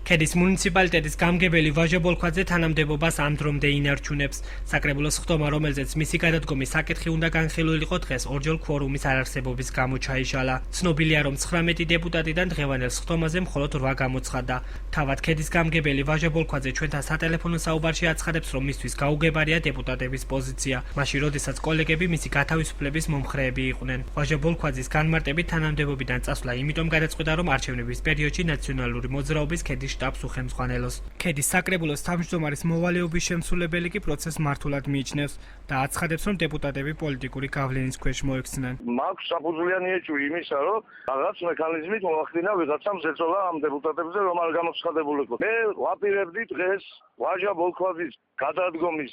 ქედის მუნიციპალიტეტის გამგებელი ვაჟა ბოლქვაძე თანამდებობას ამ დრომდე ინარჩუნებს. საკრებულოს ხდომა, რომელზეც მისი გადადგომის საკითხი უნდა განხილულიყო, დღეს ორჯერ ქვორუმის არარსებობის გამო ჩაიშალა. ცნობილია, რომ 19 დეპუტატიდან დღევანდელს ხდომაზე მხოლოდ 8 გამოცხადდა. თავად ქედის გამგებელი ვაჟა ბოლქვაძე ჩვენთან სატელეფონო საუბარში აცხადებს, რომ მისთვის გაუგებარია დეპუტატების პოზიცია, მაშინ როდესაც კოლეგები მისი გათავისუფლების მომხრეები იყვნენ. ვაჟა ბოლქვაძის განმარტებით თანამდებობიდან წასვლა იმიტომ გადაწყვიტა, რომ არჩევნების პერიოდში ნაციონალური მოძრაობის ქედის შტაბს უხელმძღვანელოს. ქედის საკრებულოს თავმჯდომარის მოვალეობის შემსრულებელი კი პროცესს მართულად მიიჩნევს და აცხადებს, რომ დეპუტატები პოლიტიკური გავლენის ქვეშ მოექცნენ. მაქვს საფუძვლიანი ეჭვი იმისა, რომ რაღაც მექანიზმით მოახდინა ვიღაცამ ზეწოლა ამ დეპუტატებზე, რომ არ გამოცხადებულიყო. მე ვაპირებდი დღეს ვაჟა ბოლქვაძის გადადგომის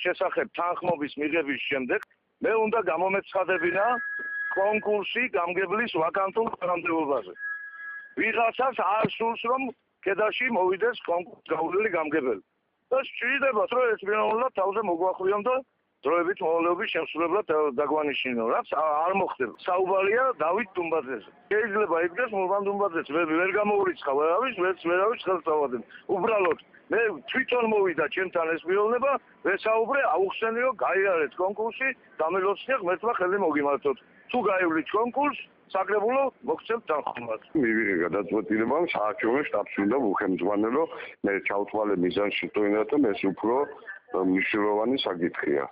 შესახებ თანხმობის მიღების შემდეგ მე უნდა გამომეცხადებინა კონკურსი გამგებლის ვაკანტურ თანამდებობაზე. ვიღაცას არ სურს, რომ ქედაში მოვიდეს კონკურსს გაუვლელი გამგებელი. და სჭირდებათ, რომ ერთმანეთად თავზე მოგვახვიონ და დროებით მოვალეობის შემსრულებლად დაგვანიშნინო. რაც არ მოხდება. საუბარია დავით დუმბაძეზე. შეიძლება იგდეს მურმან დუმბაძეც, ვერ გამოურიცხა ვერავის, ვერავის ხელს წავადნენ. უბრალოდ მე თვითონ მოვიდა ჩემთან ეს პიროვნება, ვესაუბრე, აუხსენიო, გაიარეთ კონკურსი, დამელოცნია ღმერთმა ხელი მოგიმართოთ. თუ გაივლით კონკურსს, საკრებულო მოგცემთ თანხმობას. მივიღე გადაწყვეტილება, საარჩევნო შტაბს უნდა ვუხელმძღვანელო, მე ჩავთვალე მიზანში ტვინად და ეს უფრო მნიშვნელოვანი საკითხია.